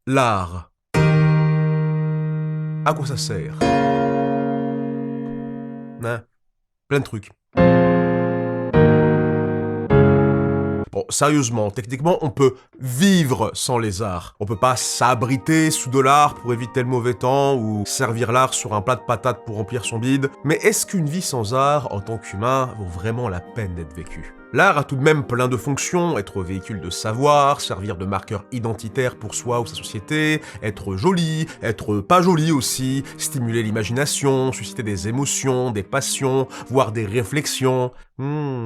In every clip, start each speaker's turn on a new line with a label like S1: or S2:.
S1: L'art. À quoi ça sert? Hein? Plein de trucs. Bon, sérieusement, techniquement, on peut vivre sans les arts. On peut pas s'abriter sous de l'art pour éviter le mauvais temps ou servir l'art sur un plat de patates pour remplir son bide. Mais est-ce qu'une vie sans art, en tant qu'humain, vaut vraiment la peine d'être vécue? L'art a tout de même plein de fonctions, être véhicule de savoir, servir de marqueur identitaire pour soi ou sa société, être joli, être pas joli aussi, stimuler l'imagination, susciter des émotions, des passions, voire des réflexions.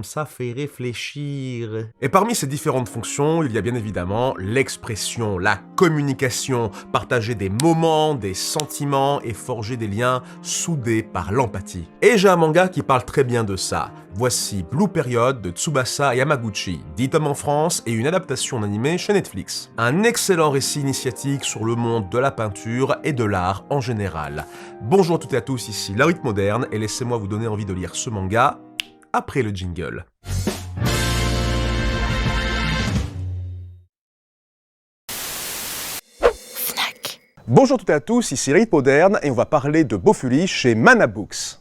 S1: Ça fait réfléchir. Et parmi ces différentes fonctions, il y a bien évidemment l'expression, la communication, partager des moments, des sentiments et forger des liens soudés par l'empathie. Et j'ai un manga qui parle très bien de ça. Voici Blue Period de Tsubasa Yamaguchi, 10 tomes en France et une adaptation en animé chez Netflix. Un excellent récit initiatique sur le monde de la peinture et de l'art en général. Bonjour à toutes et à tous, ici La Rythme Moderne et laissez-moi vous donner envie de lire ce manga après le jingle. Bonjour à toutes et à tous, ici La Rythme Moderne et on va parler de Bofuri chez Mana Books.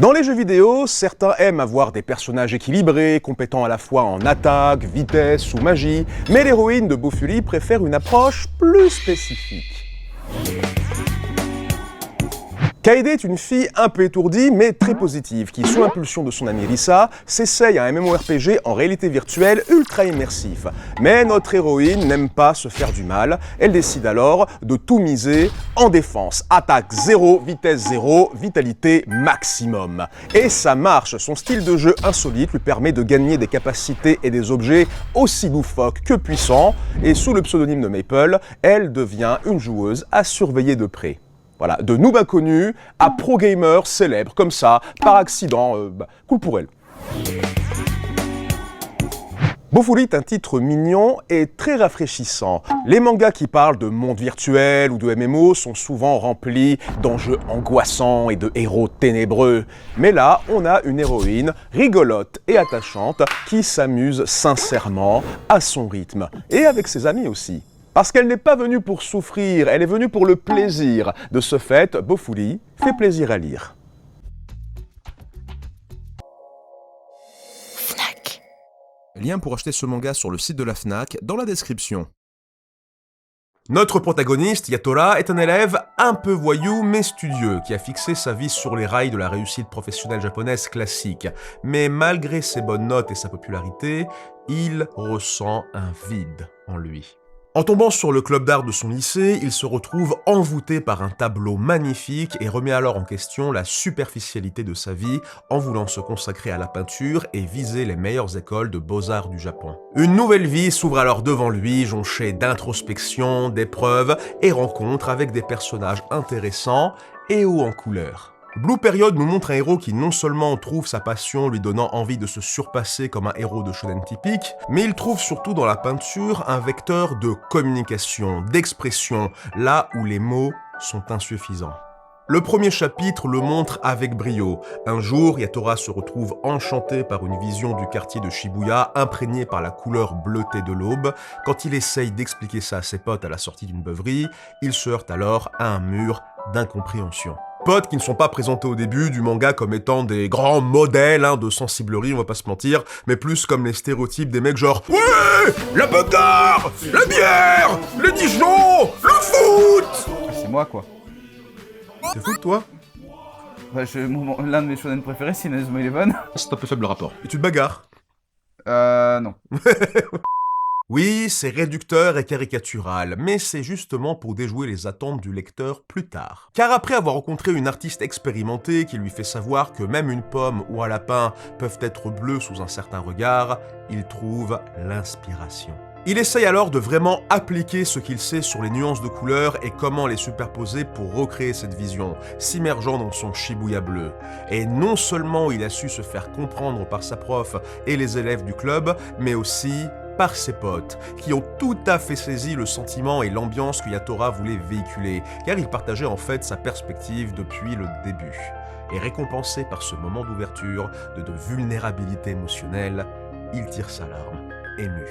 S1: Dans les jeux vidéo, certains aiment avoir des personnages équilibrés, compétents à la fois en attaque, vitesse ou magie, mais l'héroïne de Bofuri préfère une approche plus spécifique. Kaede est une fille un peu étourdie mais très positive qui, sous l'impulsion de son amie Risa, s'essaye à un MMORPG en réalité virtuelle ultra immersif. Mais notre héroïne n'aime pas se faire du mal, elle décide alors de tout miser en défense. Attaque 0, vitesse 0, vitalité maximum. Et ça marche, son style de jeu insolite lui permet de gagner des capacités et des objets aussi loufoques que puissants, et sous le pseudonyme de Maple, elle devient une joueuse à surveiller de près. Voilà, de noob inconnu à pro-gamer célèbre, comme ça, par accident, cool pour elle. Bofuri est un titre mignon et très rafraîchissant. Les mangas qui parlent de monde virtuel ou de MMO sont souvent remplis d'enjeux angoissants et de héros ténébreux. Mais là, on a une héroïne rigolote et attachante qui s'amuse sincèrement à son rythme, et avec ses amis aussi. Parce qu'elle n'est pas venue pour souffrir, elle est venue pour le plaisir. De ce fait, Bofuri fait plaisir à lire. Fnac. Lien pour acheter ce manga sur le site de la Fnac dans la description. Notre protagoniste, Yatora, est un élève un peu voyou mais studieux qui a fixé sa vie sur les rails de la réussite professionnelle japonaise classique. Mais malgré ses bonnes notes et sa popularité, il ressent un vide en lui. En tombant sur le club d'art de son lycée, il se retrouve envoûté par un tableau magnifique et remet alors en question la superficialité de sa vie en voulant se consacrer à la peinture et viser les meilleures écoles de beaux-arts du Japon. Une nouvelle vie s'ouvre alors devant lui, jonchée d'introspection, d'épreuves et rencontres avec des personnages intéressants et hauts en couleur. Blue Period nous montre un héros qui non seulement trouve sa passion lui donnant envie de se surpasser comme un héros de shonen typique, mais il trouve surtout dans la peinture un vecteur de communication, d'expression, là où les mots sont insuffisants. Le premier chapitre le montre avec brio. Un jour, Yatora se retrouve enchanté par une vision du quartier de Shibuya imprégnée par la couleur bleutée de l'aube. Quand il essaye d'expliquer ça à ses potes à la sortie d'une beuverie, il se heurte alors à un mur d'incompréhension. Potes qui ne sont pas présentés au début du manga comme étant des grands modèles de sensiblerie, on va pas se mentir, mais plus comme les stéréotypes des mecs genre « Ouais, la bagarre, la bière, les Dijon, le foot !»
S2: C'est moi quoi.
S1: T'es foot toi?
S2: Bah, l'un de mes shonen préférés c'est Inazuma Eleven.
S1: C'est un peu faible le rapport. Et tu te bagarres?
S2: Non.
S1: Oui, c'est réducteur et caricatural, mais c'est justement pour déjouer les attentes du lecteur plus tard. Car après avoir rencontré une artiste expérimentée qui lui fait savoir que même une pomme ou un lapin peuvent être bleus sous un certain regard, il trouve l'inspiration. Il essaye alors de vraiment appliquer ce qu'il sait sur les nuances de couleurs et comment les superposer pour recréer cette vision, s'immergeant dans son Shibuya bleu. Et non seulement il a su se faire comprendre par sa prof et les élèves du club, mais aussi par ses potes, qui ont tout à fait saisi le sentiment et l'ambiance que Yatora voulait véhiculer, car il partageait en fait sa perspective depuis le début. Et récompensé par ce moment d'ouverture, de vulnérabilité émotionnelle, il tire sa larme, ému.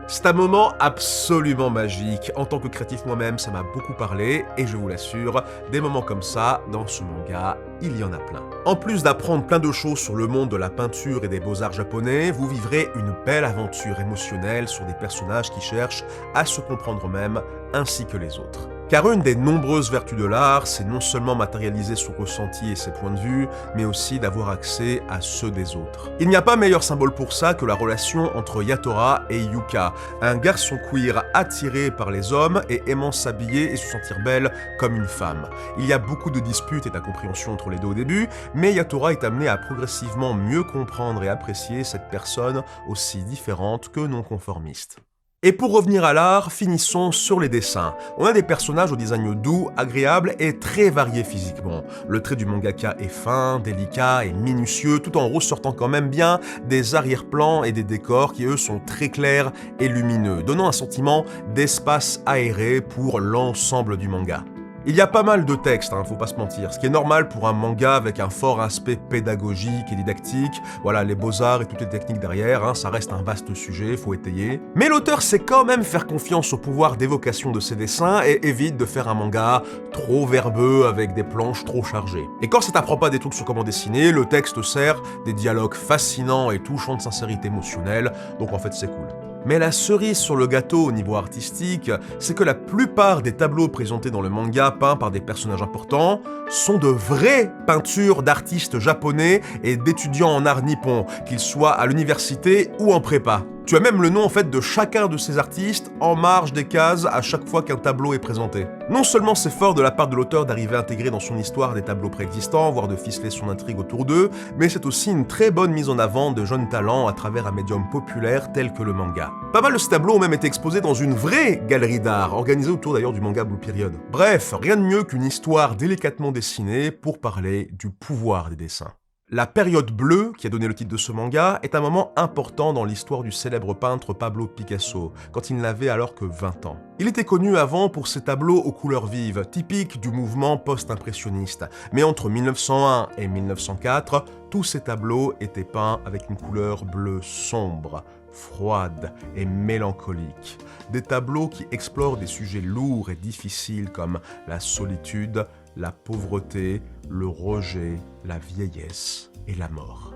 S1: C'est un moment absolument magique. En tant que créatif moi-même, ça m'a beaucoup parlé, et je vous l'assure, des moments comme ça, dans ce manga, il y en a plein. En plus d'apprendre plein de choses sur le monde de la peinture et des beaux-arts japonais, vous vivrez une belle aventure émotionnelle sur des personnages qui cherchent à se comprendre eux-mêmes, ainsi que les autres. Car une des nombreuses vertus de l'art, c'est non seulement matérialiser son ressenti et ses points de vue, mais aussi d'avoir accès à ceux des autres. Il n'y a pas meilleur symbole pour ça que la relation entre Yatora et Yuka, un garçon queer attiré par les hommes et aimant s'habiller et se sentir belle comme une femme. Il y a beaucoup de disputes et d'incompréhensions entre les deux au début, mais Yatora est amené à progressivement mieux comprendre et apprécier cette personne aussi différente que non conformiste. Et pour revenir à l'art, finissons sur les dessins. On a des personnages au design doux, agréable et très variés physiquement. Le trait du mangaka est fin, délicat et minutieux, tout en ressortant quand même bien des arrière-plans et des décors qui eux sont très clairs et lumineux, donnant un sentiment d'espace aéré pour l'ensemble du manga. Il y a pas mal de textes, faut pas se mentir, ce qui est normal pour un manga avec un fort aspect pédagogique et didactique, voilà, les beaux-arts et toutes les techniques derrière, ça reste un vaste sujet, faut étayer. Mais l'auteur sait quand même faire confiance au pouvoir d'évocation de ses dessins et évite de faire un manga trop verbeux avec des planches trop chargées. Et quand ça t'apprend pas des trucs sur comment dessiner, le texte sert des dialogues fascinants et touchants de sincérité émotionnelle, donc en fait c'est cool. Mais la cerise sur le gâteau au niveau artistique, c'est que la plupart des tableaux présentés dans le manga peints par des personnages importants sont de vraies peintures d'artistes japonais et d'étudiants en art nippon, qu'ils soient à l'université ou en prépa. Tu as même le nom en fait de chacun de ces artistes en marge des cases à chaque fois qu'un tableau est présenté. Non seulement c'est fort de la part de l'auteur d'arriver à intégrer dans son histoire des tableaux préexistants, voire de ficeler son intrigue autour d'eux, mais c'est aussi une très bonne mise en avant de jeunes talents à travers un médium populaire tel que le manga. Pas mal de ces tableaux ont même été exposés dans une vraie galerie d'art, organisée autour d'ailleurs du manga Blue Period. Bref, rien de mieux qu'une histoire délicatement dessinée pour parler du pouvoir des dessins. La période bleue, qui a donné le titre de ce manga, est un moment important dans l'histoire du célèbre peintre Pablo Picasso, quand il n'avait alors que 20 ans. Il était connu avant pour ses tableaux aux couleurs vives, typiques du mouvement post-impressionniste, mais entre 1901 et 1904, tous ces tableaux étaient peints avec une couleur bleue sombre, froide et mélancolique. Des tableaux qui explorent des sujets lourds et difficiles comme la solitude, la pauvreté, le rejet, la vieillesse et la mort.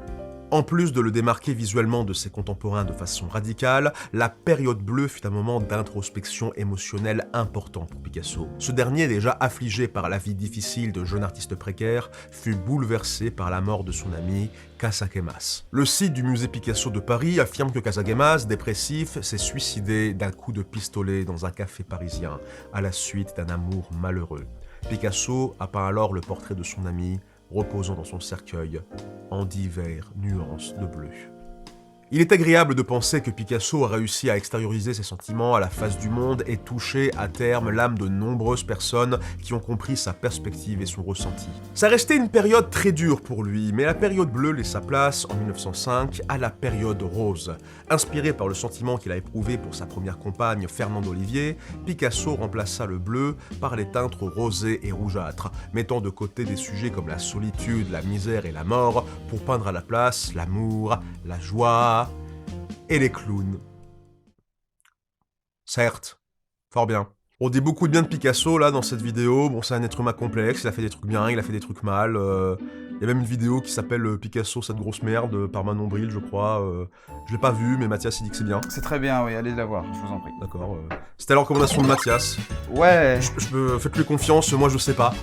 S1: En plus de le démarquer visuellement de ses contemporains de façon radicale, la période bleue fut un moment d'introspection émotionnelle important pour Picasso. Ce dernier, déjà affligé par la vie difficile de jeune artiste précaire, fut bouleversé par la mort de son ami Casagemas. Le site du musée Picasso de Paris affirme que Casagemas, dépressif, s'est suicidé d'un coup de pistolet dans un café parisien, à la suite d'un amour malheureux. Picasso a peint alors le portrait de son ami, reposant dans son cercueil, en diverses nuances de bleu. Il est agréable de penser que Picasso a réussi à extérioriser ses sentiments à la face du monde et toucher à terme l'âme de nombreuses personnes qui ont compris sa perspective et son ressenti. Ça restait une période très dure pour lui, mais la période bleue laissa place, en 1905, à la période rose. Inspiré par le sentiment qu'il a éprouvé pour sa première compagne, Fernande Olivier, Picasso remplaça le bleu par les teintes rosées et rougeâtres, mettant de côté des sujets comme la solitude, la misère et la mort, pour peindre à la place l'amour, la joie, et les clowns. Certes, fort bien. On dit beaucoup de bien de Picasso là dans cette vidéo, bon c'est un être humain complexe, il a fait des trucs bien, il a fait des trucs mal, il y a même une vidéo qui s'appelle Picasso cette grosse merde par Manon Bril je crois, je l'ai pas vu mais Mathias il dit que c'est bien.
S2: C'est très bien, oui, allez la voir, je vous en prie.
S1: D'accord, c'était la recommandation de Mathias.
S2: Ouais.
S1: Faites-lui confiance, moi je sais pas.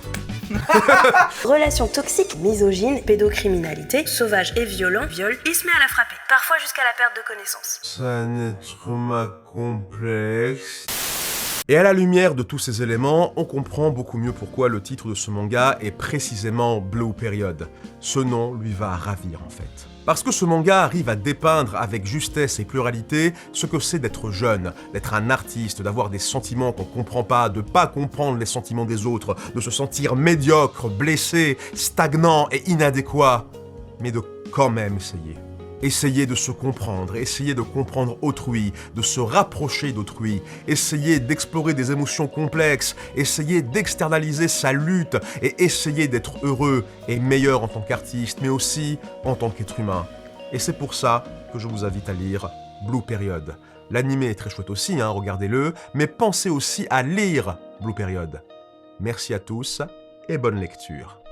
S3: Relations toxiques, misogynes, pédocriminalité, sauvage et violent, viol, il se met à la frapper, parfois jusqu'à la perte de connaissance.
S1: C'est un être humain complexe. Et à la lumière de tous ces éléments, on comprend beaucoup mieux pourquoi le titre de ce manga est précisément Blue Period. Ce nom lui va ravir en fait. Parce que ce manga arrive à dépeindre avec justesse et pluralité ce que c'est d'être jeune, d'être un artiste, d'avoir des sentiments qu'on comprend pas, de pas comprendre les sentiments des autres, de se sentir médiocre, blessé, stagnant et inadéquat, mais de quand même essayer. Essayer de se comprendre, essayer de comprendre autrui, de se rapprocher d'autrui, essayer d'explorer des émotions complexes, essayer d'externaliser sa lutte et essayer d'être heureux et meilleur en tant qu'artiste, mais aussi en tant qu'être humain. Et c'est pour ça que je vous invite à lire Blue Period, L'animé est très chouette aussi, hein, regardez-le, mais pensez aussi à lire Blue Period. Merci à tous et bonne lecture.